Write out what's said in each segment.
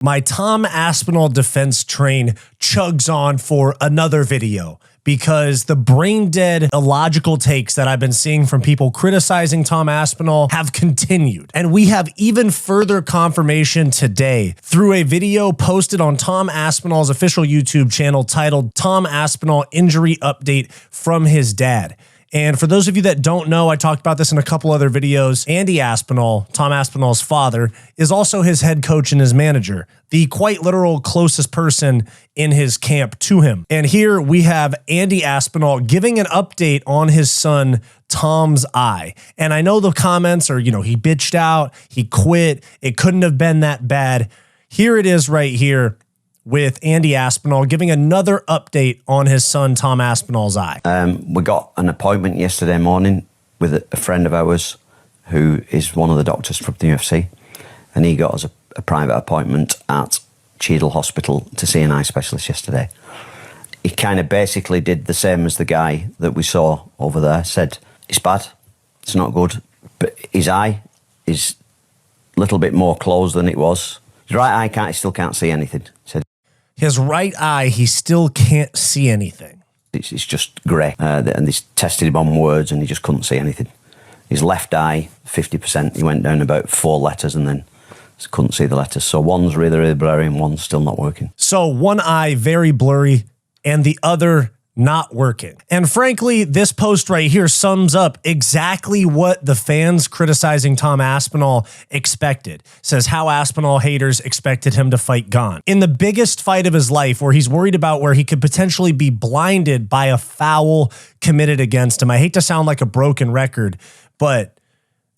My Tom Aspinall defense train chugs on for another video because the brain dead, illogical takes that I've been seeing from people criticizing Tom Aspinall have continued. And we have even further confirmation today through a video posted on Tom Aspinall's official YouTube channel titled Tom Aspinall Injury Update from his dad. And for those of you that don't know, I talked about this in a couple other videos. Andy Aspinall, Tom Aspinall's father, is also his head coach and his manager, the quite literal closest person in his camp to him. And here we have Andy Aspinall giving an update on his son, Tom's eye. And I know the comments are, he bitched out, he quit, it couldn't have been that bad. Here it is right here with Andy Aspinall giving another update on his son, Tom Aspinall's eye. We got an appointment yesterday morning with a friend of ours who is one of the doctors from the UFC, and he got us a private appointment at Chael Hospital to see an eye specialist yesterday. He kind of basically did the same as the guy that we saw over there, said, it's bad, it's not good, but his eye is a little bit more closed than it was. His right eye still can't see anything, said. His right eye, he still can't see anything. It's just grey. And they tested him on words and he just couldn't see anything. His left eye, 50%, he went down about 4 letters and then couldn't see the letters. So one's really, really blurry and one's still not working. So one eye very blurry and the other not working. And frankly, this post right here sums up exactly what the fans criticizing Tom Aspinall expected. Says how Aspinall haters expected him to fight Gane. In the biggest fight of his life, where he's worried about where he could potentially be blinded by a foul committed against him. I hate to sound like a broken record, but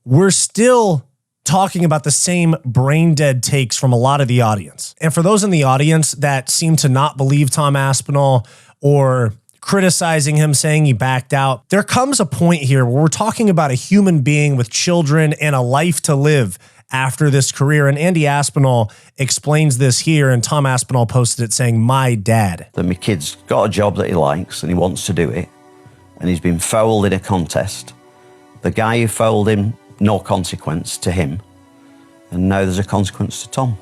we're still talking about the same brain dead takes from a lot of the audience. And for those in the audience that seem to not believe Tom Aspinall or criticizing him, saying he backed out, there comes a point here where we're talking about a human being with children and a life to live after this career. And Andy Aspinall explains this here, and Tom Aspinall posted it saying, my dad. That my kid's got a job that he likes and he wants to do it, and he's been fouled in a contest. The guy who fouled him, no consequence to him, and now there's a consequence to Tom.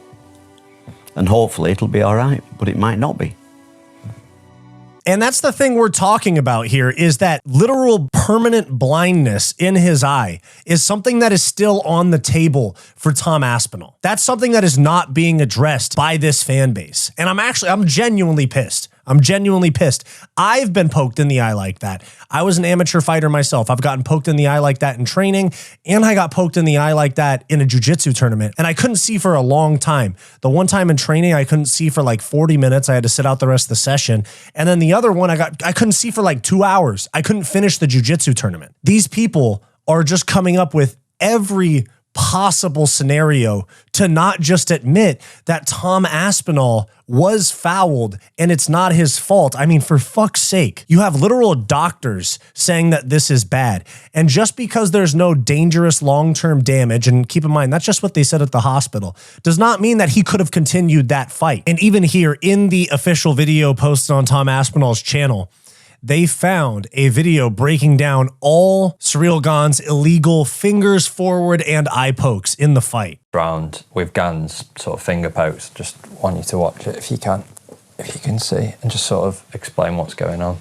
And hopefully it'll be all right, but it might not be. And that's the thing we're talking about here, is that literal permanent blindness in his eye is something that is still on the table for Tom Aspinall. That's something that is not being addressed by this fan base. And I'm genuinely pissed. I'm genuinely pissed. I've been poked in the eye like that. I was an amateur fighter myself. I've gotten poked in the eye like that in training, and I got poked in the eye like that in a jiu-jitsu tournament, and I couldn't see for a long time. The one time in training, I couldn't see for like 40 minutes. I had to sit out the rest of the session. And then the other one, I couldn't see for like 2 hours. I couldn't finish the jiu-jitsu tournament. These people are just coming up with every possible scenario to not just admit that Tom Aspinall was fouled and it's not his fault. I mean, for fuck's sake, you have literal doctors saying that this is bad. And just because there's no dangerous long-term damage, and keep in mind, that's just what they said at the hospital, does not mean that he could have continued that fight. And even here in the official video posted on Tom Aspinall's channel, they found a video breaking down all Ciryl Gane's illegal fingers forward and eye pokes in the fight. Round with Gane's sort of finger pokes. Just want you to watch it if you can see, and just sort of explain what's going on.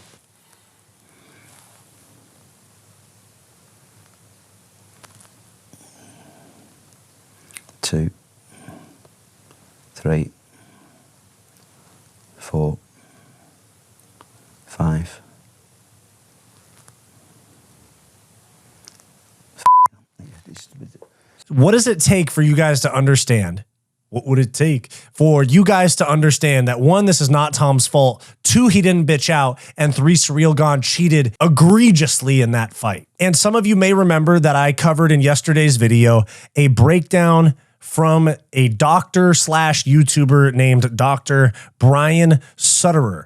Two, 3, 4, 5. What does it take for you guys to understand? What would it take for you guys to understand that 1, this is not Tom's fault, 2, he didn't bitch out, and 3, Ciryl Gane cheated egregiously in that fight? And some of you may remember that I covered in yesterday's video a breakdown from a doctor/YouTuber named Dr. Brian Sutterer,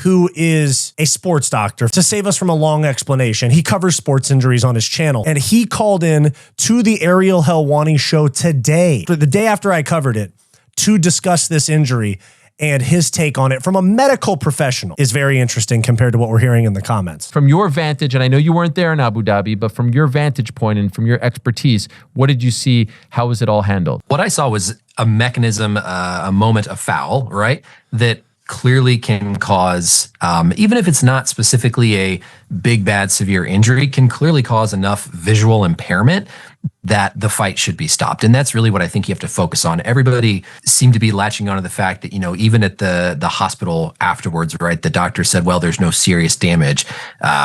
who is a sports doctor. To save us from a long explanation, he covers sports injuries on his channel, and he called in to the Ariel Helwani show today, the day after I covered it, to discuss this injury, and his take on it from a medical professional is very interesting compared to what we're hearing in the comments. From your vantage, and I know you weren't there in Abu Dhabi, but from your vantage point and from your expertise, what did you see? How was it all handled? What I saw was a mechanism, a moment, a foul, right? That clearly can cause, even if it's not specifically a big, bad, severe injury, can clearly cause enough visual impairment that the fight should be stopped. And that's really what I think you have to focus on. Everybody seemed to be latching onto the fact that, even at the hospital afterwards, right, the doctor said, well, there's no serious damage.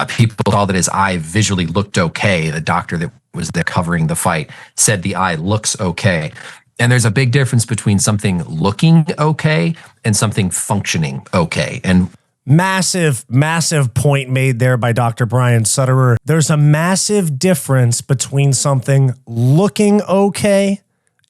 People saw that his eye visually looked okay. The doctor that was there covering the fight said the eye looks okay. And there's a big difference between something looking okay and something functioning okay. And massive point made there by Dr. Brian Sutterer. There's a massive difference between something looking okay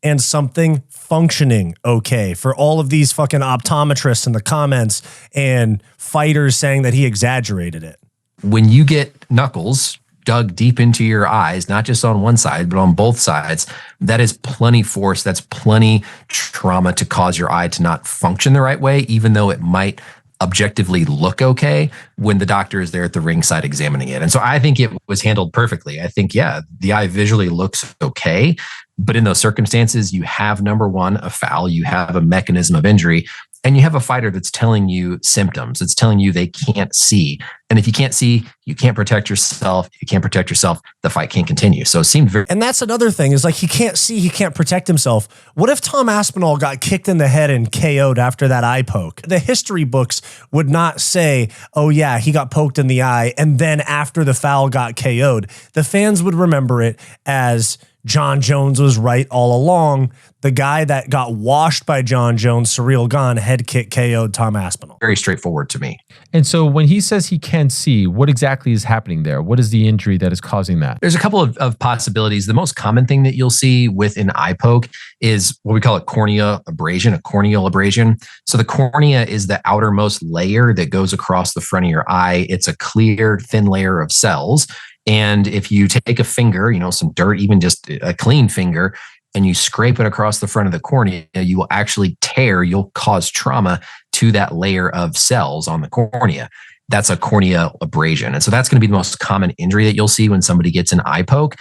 and something functioning okay. For all of these fucking optometrists in the comments and fighters saying that he exaggerated it. When you get knuckles dug deep into your eyes, not just on one side, but on both sides, that is plenty force. That's plenty trauma to cause your eye to not function the right way, even though it might objectively look okay when the doctor is there at the ringside examining it. And so I think it was handled perfectly. I think, the eye visually looks okay, but in those circumstances, you have, number one, a foul, you have a mechanism of injury, and you have a fighter that's telling you symptoms. It's telling you they can't see. And if you can't see, you can't protect yourself. You can't protect yourself, the fight can't continue. So it seemed very... And that's another thing is like, he can't see, he can't protect himself. What if Tom Aspinall got kicked in the head and KO'd after that eye poke? The history books would not say, oh yeah, he got poked in the eye and then after the foul got KO'd. The fans would remember it as John Jones was right all along. The guy that got washed by John Jones, Ciryl Gane, head kick KO'd Tom Aspinall. Very straightforward to me. And so when he says he can't see, what exactly is happening there? What is the injury that is causing that? There's a couple of possibilities. The most common thing that you'll see with an eye poke is what we call a cornea abrasion, a corneal abrasion. So the cornea is the outermost layer that goes across the front of your eye. It's a clear, thin layer of cells. And if you take a finger, some dirt, even just a clean finger, and you scrape it across the front of the cornea, you will actually you'll cause trauma to that layer of cells on the cornea. That's a corneal abrasion. And so that's going to be the most common injury that you'll see when somebody gets an eye poke.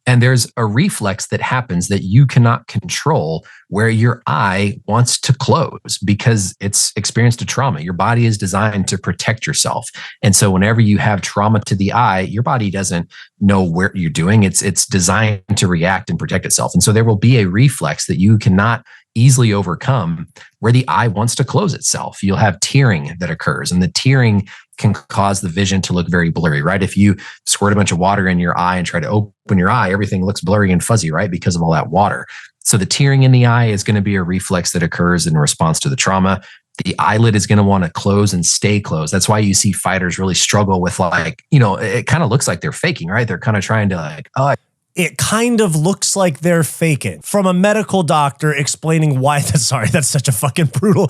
And there's a reflex that happens that you cannot control where your eye wants to close because it's experienced a trauma. Your body is designed to protect yourself. And so whenever you have trauma to the eye, your body doesn't know where you're doing. It's designed to react and protect itself. And so there will be a reflex that you cannot easily overcome where the eye wants to close itself. You'll have tearing that occurs, and the tearing can cause the vision to look very blurry, right? If you squirt a bunch of water in your eye and try to open your eye, everything looks blurry and fuzzy, right? Because of all that water. So the tearing in the eye is going to be a reflex that occurs in response to the trauma. The eyelid is going to want to close and stay closed. That's why you see fighters really struggle with it kind of looks like they're faking, right? They're kind of trying to it kind of looks like they're faking. From a medical doctor explaining why that's such a fucking brutal,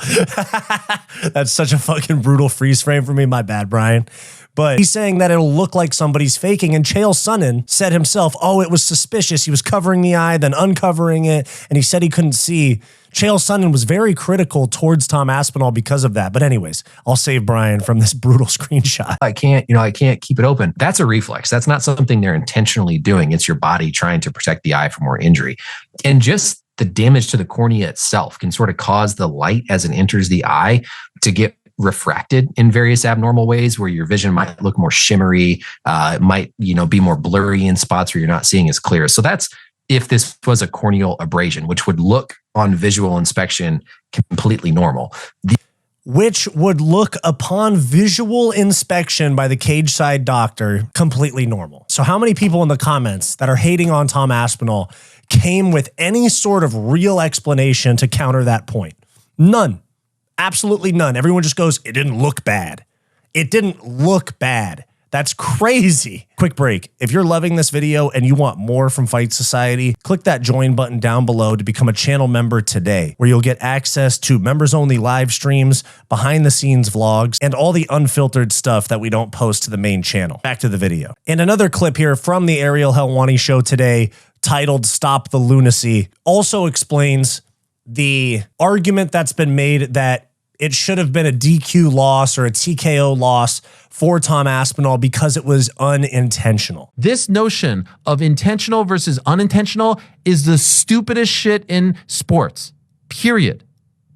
that's such a fucking brutal freeze frame for me. My bad, Brian. But he's saying that it'll look like somebody's faking. And Chael Sonnen said himself, it was suspicious. He was covering the eye, then uncovering it. And he said he couldn't see. Chael Sonnen was very critical towards Tom Aspinall because of that. But anyways, I'll save Brian from this brutal screenshot. I can't keep it open. That's a reflex. That's not something they're intentionally doing. It's your body trying to protect the eye from more injury. And just the damage to the cornea itself can sort of cause the light as it enters the eye to get refracted in various abnormal ways where your vision might look more shimmery, it might, be more blurry in spots where you're not seeing as clear. So that's if this was a corneal abrasion, which would look on visual inspection completely normal. Which would look upon visual inspection by the cage side doctor completely normal. So how many people in the comments that are hating on Tom Aspinall came with any sort of real explanation to counter that point? None. Absolutely none. Everyone just goes, it didn't look bad. It didn't look bad. That's crazy. Quick break. If you're loving this video and you want more from Fight Society, click that join button down below to become a channel member today, where you'll get access to members-only live streams, behind-the-scenes vlogs, and all the unfiltered stuff that we don't post to the main channel. Back to the video. And another clip here from the Ariel Helwani show today, titled Stop the Lunacy, also explains the argument that's been made that it should have been a DQ loss or a TKO loss for Tom Aspinall because it was unintentional. This notion of intentional versus unintentional is the stupidest shit in sports. Period.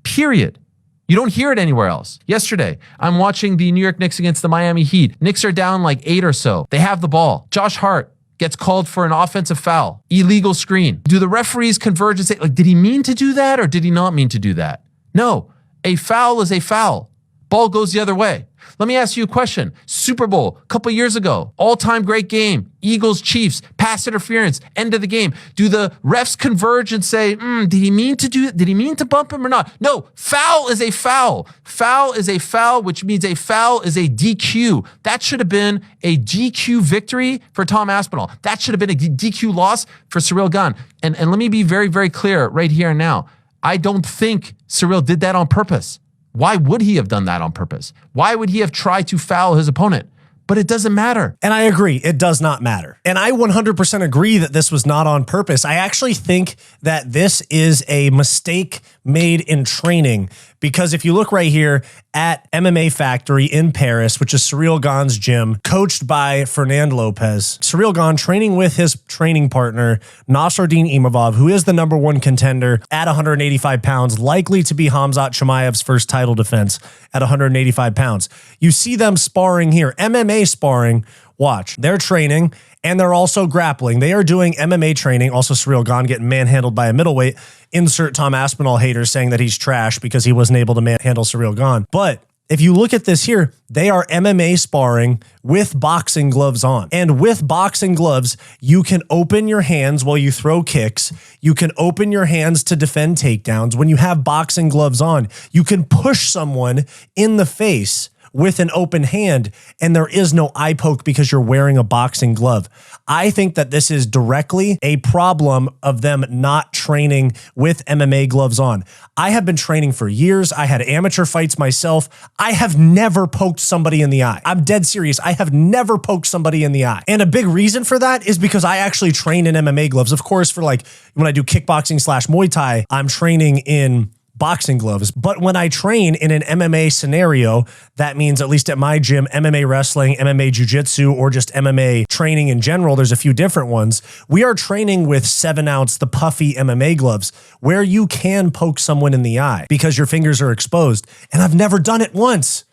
Period. You don't hear it anywhere else. Yesterday, I'm watching the New York Knicks against the Miami Heat. Knicks are down like 8 or so. They have the ball. Josh Hart gets called for an offensive foul, illegal screen. Do the referees converge and say, like, did he mean to do that or did he not mean to do that? No, a foul is a foul. Ball goes the other way. Let me ask you a question. Super Bowl, a couple years ago, all-time great game, Eagles, Chiefs, pass interference, end of the game. Do the refs converge and say, did he mean to do it? Did he mean to bump him or not? No, foul is a foul. Foul is a foul, which means a foul is a DQ. That should have been a DQ victory for Tom Aspinall. That should have been a DQ loss for Ciryl Gane. And let me be very, very clear right here and now. I don't think Ciryl did that on purpose. Why would he have done that on purpose? Why would he have tried to foul his opponent? But it doesn't matter. And I agree, it does not matter. And I 100% agree that this was not on purpose. I actually think that this is a mistake made in training, because if you look right here at MMA Factory in Paris, which is Ciryl Gane's gym, coached by Fernand Lopez, Ciryl Gane training with his training partner, Nasruddin Imavov, who is the #1 contender at 185 pounds, likely to be Khamzat Chimaev's first title defense at 185 pounds. You see them sparring here, MMA sparring. Watch, they're training and they're also grappling. They are doing MMA training. Also, Ciryl Gane getting manhandled by a middleweight. Insert Tom Aspinall haters saying that he's trash because he wasn't able to manhandle Ciryl Gane. But if you look at this here, they are MMA sparring with boxing gloves on. And with boxing gloves, you can open your hands while you throw kicks. You can open your hands to defend takedowns. When you have boxing gloves on, you can push someone in the face with an open hand, and there is no eye poke because you're wearing a boxing glove. I think that this is directly a problem of them not training with MMA gloves on. I have been training for years. I had amateur fights myself. I have never poked somebody in the eye. I'm dead serious. I have never poked somebody in the eye. And a big reason for that is because I actually train in MMA gloves. Of course, for like when I do kickboxing / Muay Thai, I'm training in boxing gloves. But when I train in an MMA scenario, that means, at least at my gym, MMA wrestling, MMA jiu-jitsu, or just MMA training in general, there's a few different ones. We are training with 7-ounce, the puffy MMA gloves, where you can poke someone in the eye because your fingers are exposed. And I've never done it once.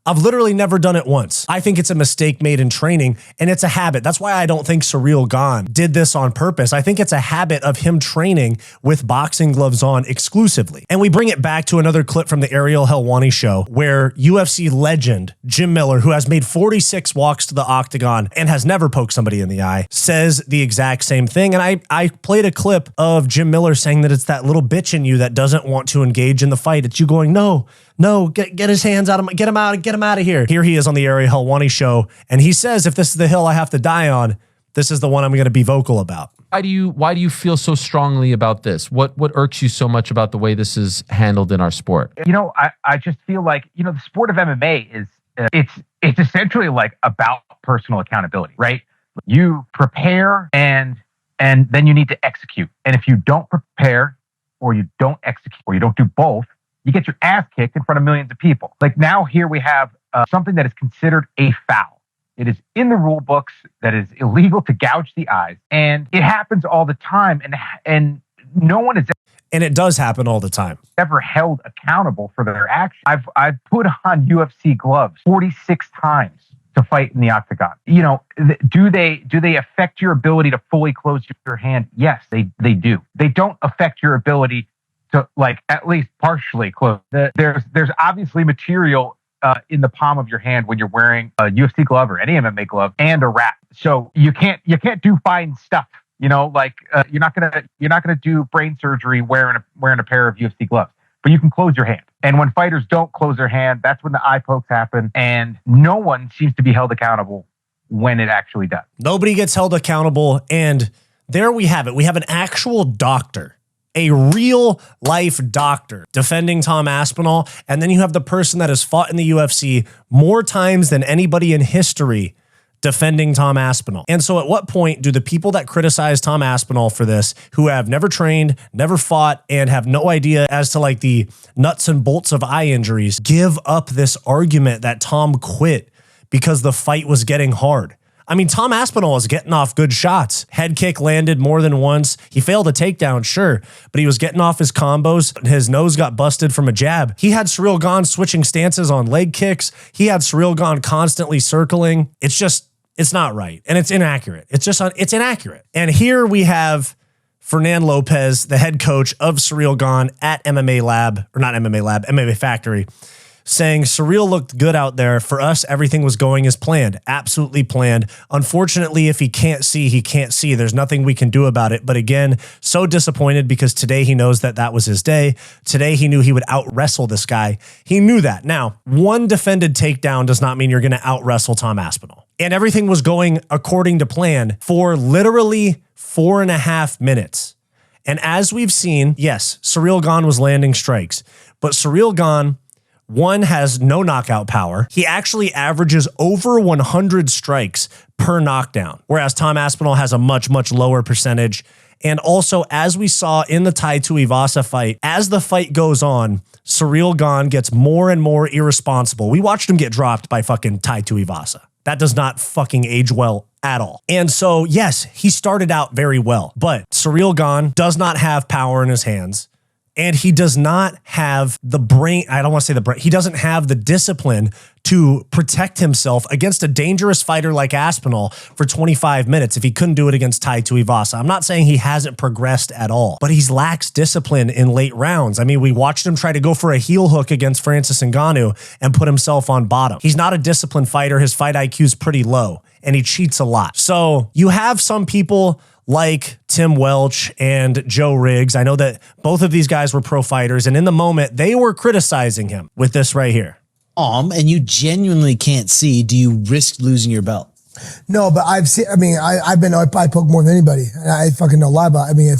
I've literally never done it once. I think it's a mistake made in training, and it's a habit. That's why I don't think Ciryl Gane did this on purpose. I think it's a habit of him training with boxing gloves on exclusively. And we bring it back to another clip from the Ariel Helwani show, where UFC legend Jim Miller, who has made 46 walks to the octagon and has never poked somebody in the eye, says the exact same thing. And I played a clip of Jim Miller saying that it's that little bitch in you that doesn't want to engage in the fight. It's you going, no, get his hands out of get him out of here. Here he is on the Ariel Helwani show, and he says, if this is the hill I have to die on, this is the one I'm going to be vocal about. Why do you feel so strongly about this? What irks you so much about the way this is handled in our sport? You know, I just feel like, you know, the sport of MMA is it's essentially like about personal accountability, right? You prepare and then you need to execute. And if you don't prepare, or you don't execute, or you don't do both, you get your ass kicked in front of millions of people. Like now here we have something that is considered a foul. It is in the rule books that is illegal to gouge the eyes. And it happens all the time. And no one is... And it does happen all the time. ...ever held accountable for their actions. I've put on UFC gloves 46 times to fight in the octagon. You know, do they affect your ability to fully close your hand? Yes, they do. They don't affect your ability to, like, at least partially close. There's obviously material in the palm of your hand when you're wearing a UFC glove or any MMA glove and a wrap. So you can't do fine stuff. You know, like you're not gonna do brain surgery wearing a pair of UFC gloves, but you can close your hand. And when fighters don't close their hand, that's when the eye pokes happen, and no one seems to be held accountable when it actually does. Nobody gets held accountable, and there we have it. We have an actual doctor, a real life doctor defending Tom Aspinall, and then you have the person that has fought in the UFC more times than anybody in history defending Tom Aspinall. And so at what point do the people that criticize Tom Aspinall for this, who have never trained, never fought, and have no idea as to like the nuts and bolts of eye injuries, give up this argument that Tom quit because the fight was getting hard? I mean, Tom Aspinall was getting off good shots. Head kick landed more than once. He failed a takedown, sure, but he was getting off his combos. His nose got busted from a jab. He had Ciryl Gane switching stances on leg kicks. He had Ciryl Gane constantly circling. It's not right. And it's inaccurate. It's inaccurate. And here we have Fernan Lopez, the head coach of Ciryl Gane at MMA Factory, saying Ciryl looked good out there. For us, everything was going as planned, absolutely planned. Unfortunately, if he can't see, he can't see. There's nothing we can do about it. But again, so disappointed because today he knows that was his day. Today he knew he would out-wrestle this guy. He knew that. Now, one defended takedown does not mean you're going to out-wrestle Tom Aspinall. And everything was going according to plan for literally 4.5 minutes. And as we've seen, yes, Ciryl Gane was landing strikes, but Ciryl Gane, one, has no knockout power. He actually averages over 100 strikes per knockdown, whereas Tom Aspinall has a much, much lower percentage. And also, as we saw in the Tai Tuivasa fight, as the fight goes on, Ciryl Gane gets more and more irresponsible. We watched him get dropped by fucking Tai Tuivasa. That does not fucking age well at all. And so, yes, he started out very well, but Ciryl Gane does not have power in his hands. And he does not have the brain. I don't want to say the brain. He doesn't have the discipline to protect himself against a dangerous fighter like Aspinall for 25 minutes if he couldn't do it against Tai Tuivasa. I'm not saying he hasn't progressed at all, but he lacks discipline in late rounds. I mean, we watched him try to go for a heel hook against Francis Ngannou and put himself on bottom. He's not a disciplined fighter. His fight IQ is pretty low and he cheats a lot. So you have some people like Tim Welch and Joe Riggs. I know that both of these guys were pro fighters, and in the moment, they were criticizing him with this right here. And you genuinely can't see, do you risk losing your belt? No, but I've seen, I mean, I've been eye poked more than anybody. And I fucking know a lot about it. I mean,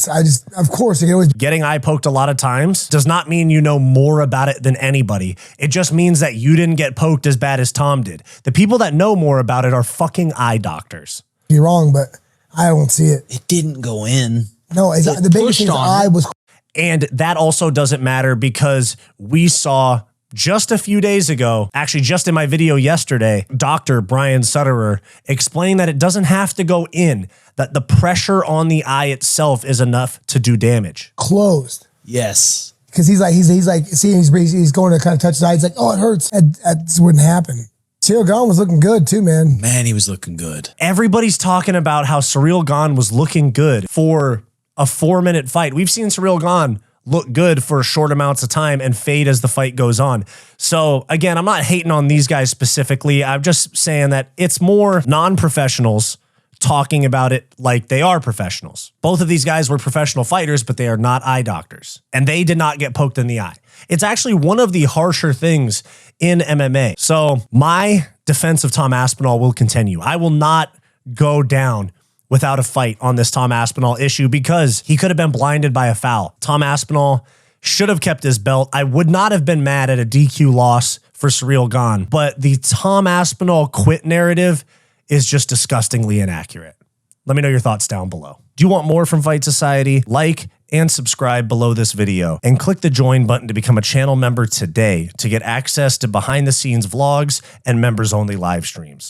of course, you can always. Getting eye poked a lot of times does not mean you know more about it than anybody. It just means that you didn't get poked as bad as Tom did. The people that know more about it are fucking eye doctors. You're wrong, but I don't see it. It didn't go in. No, the biggest thing is I was. And that also doesn't matter because we saw just a few days ago, actually just in my video yesterday, Dr. Brian Sutterer explained that it doesn't have to go in, that the pressure on the eye itself is enough to do damage. Closed. Yes. Because he's like, see, he's going to kind of touch his eye. He's like, oh, it hurts. That wouldn't happen. Ciryl Gane was looking good too, man. Man, he was looking good. Everybody's talking about how Ciryl Gane was looking good for a 4-minute fight. We've seen Ciryl Gane look good for short amounts of time and fade as the fight goes on. So again, I'm not hating on these guys specifically. I'm just saying that it's more non-professionals talking about it like they are professionals. Both of these guys were professional fighters, but they are not eye doctors. And they did not get poked in the eye. It's actually one of the harsher things in MMA. So my defense of Tom Aspinall will continue. I will not go down without a fight on this Tom Aspinall issue because he could have been blinded by a foul. Tom Aspinall should have kept his belt. I would not have been mad at a DQ loss for Ciryl Gane, but the Tom Aspinall quit narrative is just disgustingly inaccurate. Let me know your thoughts down below. Do you want more from Fight Society? Like and subscribe below this video and click the join button to become a channel member today to get access to behind the scenes vlogs and members only live streams.